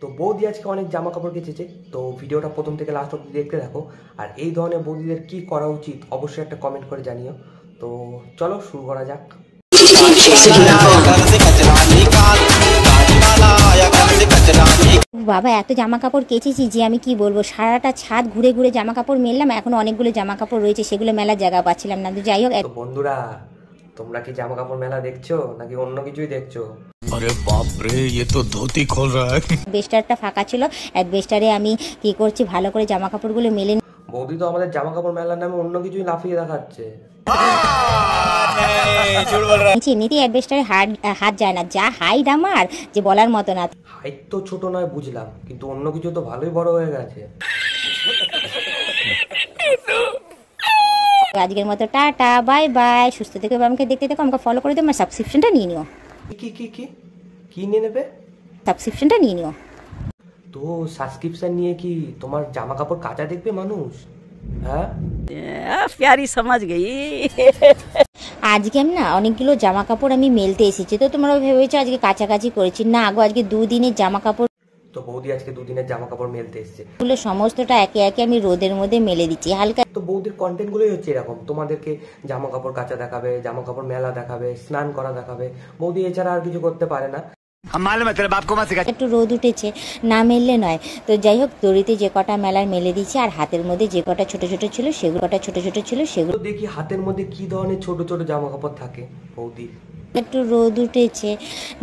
তো বৌদি আজকে অনেক জামা কাপড় কেচেছে, তো ভিডিওটা প্রথম থেকে লাস্ট অবধি দেখতে থাকো। আর এই ধরনের বৌদিদের কি করা উচিত অবশ্যই একটা কমেন্ট করে জানিও। তো চলো শুরু করা যাক। বাবা এত জামা কাপড় কেচেছি যে আমি কি বলবো, সারাটা ছাদ ঘুরে ঘুরে জামা কাপড় মেললাম, এখন অনেকগুলো জামা কাপড় রয়েছে, সেগুলো মেলার জায়গা পাচ্ছিলাম না। তো যাই হোক, তো বন্ধুরা, তোমরা কি জামা কাপড় মেলা দেখছো নাকি অন্য কিছুই দেখছো? अरे बाप रे, ये तो धोती खोल रहा है। বেস্টারটা ফাঁকা ছিল, এক বেস্টারে আমি কি করছি, ভালো করে জামা কাপড়গুলো মেলে বৌদি তো আমাদের জামা কাপড় মেলার নামে অন্য কিছুই লাফিয়ে দেখাচ্ছে। এমনিতেই অ্যাডভেস্টারে হাত যায় না, যা হাইট আমার যে বলার মতো না। হাইট তো ছোট নয় বুঝলাম, কিন্তু অন্য কিছু তো ভালোই বড় হয়ে গেছে। আজকের মতো টাটা, বাই বাই, সুস্থ থেকে আমাকে দেখতে দেখো, আমাকে ফলো করে দিও, আমার সাবস্ক্রিপশনটা নিয়ে নিও। কি কি কি কি নিয়ে নেবে? সাবস্ক্রিপশনটা নিয়ে নিও। তো সাবস্ক্রিপশন নিয়ে কি তোমার জামা কাপড় কাচা দেখবে মানুষ? হ্যাঁ, प्यारी समझ गई। আজকে আমি না অনেকগুলো জামা কাপড় আমি মেলতে এসেছি, তো তোমরা ভেবেছো আজকে কাছাকাছি করেছি না, আগো আজকে দুদিনের জামা কাপড়। তো বৌদি আজকে দুদিনের জামা কাপড় মেলতে এসছে। গুলো সমস্তটা একে একে আমি রোদের মধ্যে মেলে দিচ্ছি হালকা। তো বৌদির কন্টেন্ট গুলোই হচ্ছে এরকম, তোমাদেরকে জামা কাপড় কাচা দেখাবে, জামা কাপড় মেলা দেখাবে, স্নান করা দেখাবে। বৌদি এছাড়া আর কিছু করতে পারে না। একটু রোদ উঠেছে, না মেললে নয়। তো যাই হোক, দড়িতে যে কটা মেলার মেলে দিচ্ছি, আর হাতের মধ্যে যে কটা ছোট ছোট ছিল সেগুলো তো দেখি হাতের মধ্যে কি ধরনের ছোট ছোট জামা কাপড় থাকে বৌদি। একটু রোদ উঠেছে,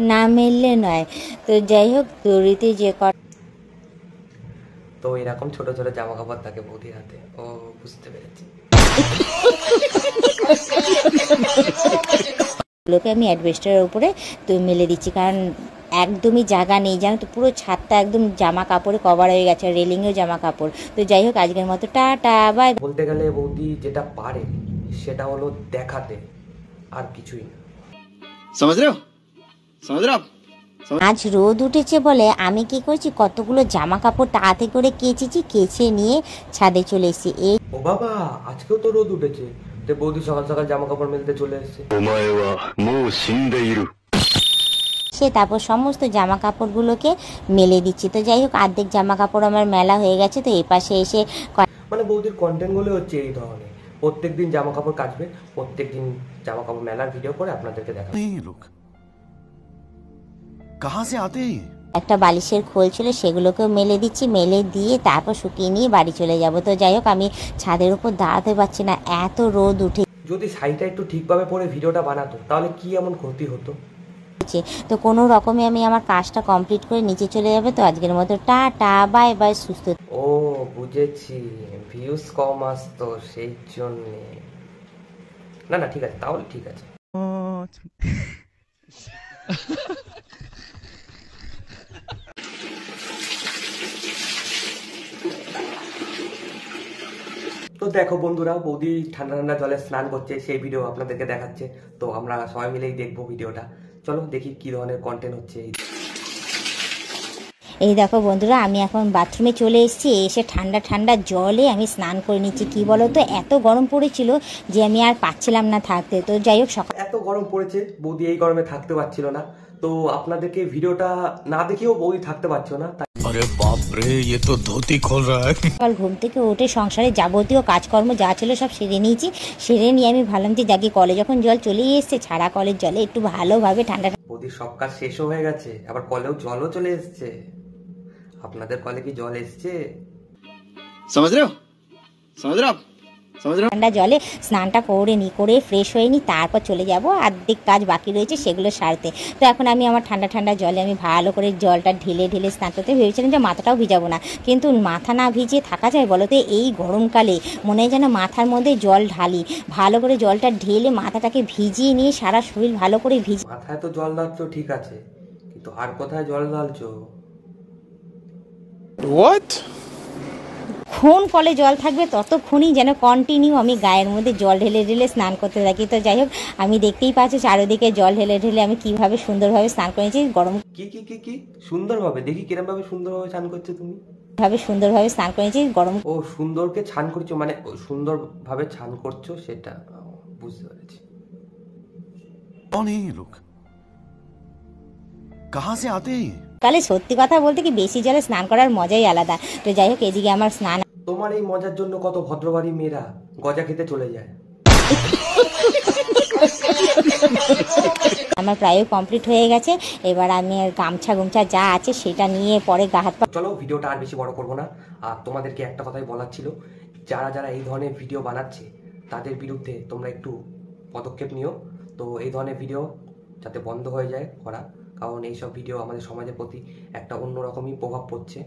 না মেললে নয়। তো যাই হোক, দড়িতে যে কটা, তো এরকম ছোট ছোট জামা কাপড় থাকে বৌদির হাতে। ও, বুঝতে পেরেছি। গুলোকে আমি অ্যাডভেস্টারের উপরে তো মেলে দিচ্ছি, কারণ একদমই জায়গা নেই, জানো তো, পুরো ছাদটা একদম জামা কাপড়ে কভার হয়ে গেছে, রেলিংয়েও জামা কাপড়। তো যাই হোক, আজকের মতো টাটা বাই। বলতে গেলে বৌদি যেটা পারে সেটা হলো দেখাতে, আর কিছুই না। समझ रहे हो आप? আজ রোদ উঠেছে বলে আমি কি করছি, কতগুলো জামা কাপড় তাড়াতাড়ি করে কেচেছি, কেচে নিয়ে ছাদে চলে এসেছি। এই ও বাবা, আজকেও তো রোদ উঠেছে। তো বৌদি সকাল সকাল জামা কাপড় মেলতে চলে এসেছে। সে তারপর সমস্ত জামা কাপড়গুলোকে মেলে দিচ্ছি। তো যাই হোক, অর্ধেক জামা কাপড় আমার মেলা হয়ে গেছে। তো এই পাশে এসে মানে বৌদির কন্টেন্ট গুলো হচ্ছে এই ধরনের, প্রত্যেকদিন জামা কাপড় কাচবে, প্রত্যেকদিন জামা কাপড় মেলার ভিডিও করে আপনাদেরকে দেখাবে। लोग कहाँ से आते हैं? একটা বালিশের খোল ছিল, সেগুলোকেও মেলে দিচ্ছি, মেলে দিয়ে তারপর শুকিয়ে নিয়ে বাড়ি চলে যাব। তো যাই হোক, আমি ছাদের উপর দাঁড়াতে পারছি না, এত রোদ উঠেছে। যদি শাড়িটা একটু ঠিকভাবে পরে ভিডিওটা বানাতো তাহলে কি এমন ক্ষতি হতো? তো কোনো রকমে আমি আমার কাজটা কমপ্লিট করে নিচে চলে যাবে। তো আজকের মতো টাটা বাই বাই, সুস্থ। ও বুঝেছি, ভিউজ কম আসতো সেই জন্যে। না না, ঠিক আছে, তাহলে ঠিক আছে। তো দেখো বন্ধুরা, বৌদি ঠান্ডা ঠান্ডা জলে স্নান করছে, সেই ভিডিও আপনাদেরকে দেখাচ্ছে। তো আমরা সবাই মিলেই দেখবো ভিডিওটা। চলো দেখি কি ধরনের কন্টেন্ট হচ্ছে। এই দেখো বন্ধুরা, আমি এখন বাথরুমে চলে এসেছি, এসে ঠান্ডা ঠান্ডা জলে আমি স্নান করে নিচ্ছি। কি বলো তো, এত গরম পড়েছিল যে আমি আর পাচ্ছিলাম না থাকতে। তো যাই হোক, সকাল এত গরম পড়েছে, বৌদি এই গরমে থাকতে পারছিল না। তো আপনাদেরকে ভিডিওটা না দেখেও বৌদি থাকতে পারছো না। अरे बाप रे, ये तो धोती खोल रहा है। সকাল ঘুম থেকে উঠে সংসারে যাবতীয় কাজকর্ম যা ছিল সব সেরে নিয়েছি। সেরে নিয়ে আমি ভাবলাম যে যাকে কলে যখন জল চলেই এসছে, ছাড়া কলের জলে একটু ভালোভাবে ঠান্ডা। বৌদির সব কাজ শেষও হয়ে গেছে, আবার কলেও জলও চলে এসছে। আপনাদের কলে কি জল এসছে? समझ रहे हो आप? ঠান্ডা জলে স্নানটা করে ফ্রেশ হয়ে নিই, তারপর চলে যাব অর্ধেক কাজ বাকি রয়েছে সেগুলো সারতে। তো এখন আমি আমার ঠান্ডা ঠান্ডা জলে আমি ভালো করে জলটা ঢেলে ঢেলে স্নান করতে ভেবেছিলাম যে মাথাটাও ভিজাবো না, কিন্তু মাথা না ভিজিয়ে থাকা যায় বলো তো? এই গরমকালে মনে হয় যেন মাথার মধ্যে জল ঢালি, ভালো করে জলটা ঢেলে মাথাটাকে ভিজিয়ে নিয়ে সারা শরীর ভালো করে মাথায় তো জল ঢালছো ঠিক আছে, কিন্তু আর কোথায় জল ঢালছো? যতক্ষণ কলে জল থাকবে ততক্ষণই যেন কন্টিনিউ আমি গায়ের মধ্যে জল ঢেলে ঢেলে স্নান করতে থাকি। তো যাই হোক, আমি দেখতেই পাচ্ছি চারিদিকে জল ঢেলে ঢেলে আমি কিভাবে সুন্দরভাবে স্নান করেছি। গরম কি সুন্দরভাবে দেখি, কিরম ভাবে সুন্দরভাবে স্নান করছো তুমি? সুন্দরভাবে স্নান করেছি। গরম ও সুন্দরকে ছান করছো, মানে সুন্দরভাবে ছান করছো, সেটা বুঝতে পেরেছি। कौन है ये लोग? कहाँ से आते हैं? কালে সত্যি কথা বলতে কি বেশি জলে স্নান করার মজাই আলাদা। তো যাই হোক, এদিকে আমার স্নান তোমার এই মজার জন্য কত ভদ্রবাড়ি মেয়েরা গজা খেতে চলে যায়। আমার প্রায় কমপ্লিট হয়ে গেছে। এবার আমি আর গামছা গুমছা যা আছে সেটা নিয়ে পরে গা হাত পা চলো ভিডিওটা আর বেশি বড় করবো না। আর তোমাদেরকে একটা কথাই বলার ছিল, যারা যারা এই ধরনের ভিডিও বানাচ্ছে তাদের বিরুদ্ধে তোমরা একটু পদক্ষেপ নিও। তো এই ধরনের ভিডিও যাতে বন্ধ হয়ে যায় করা, কারণ এইসব ভিডিও আমাদের সমাজের প্রতি একটা অন্যরকমই প্রভাব পড়ছে।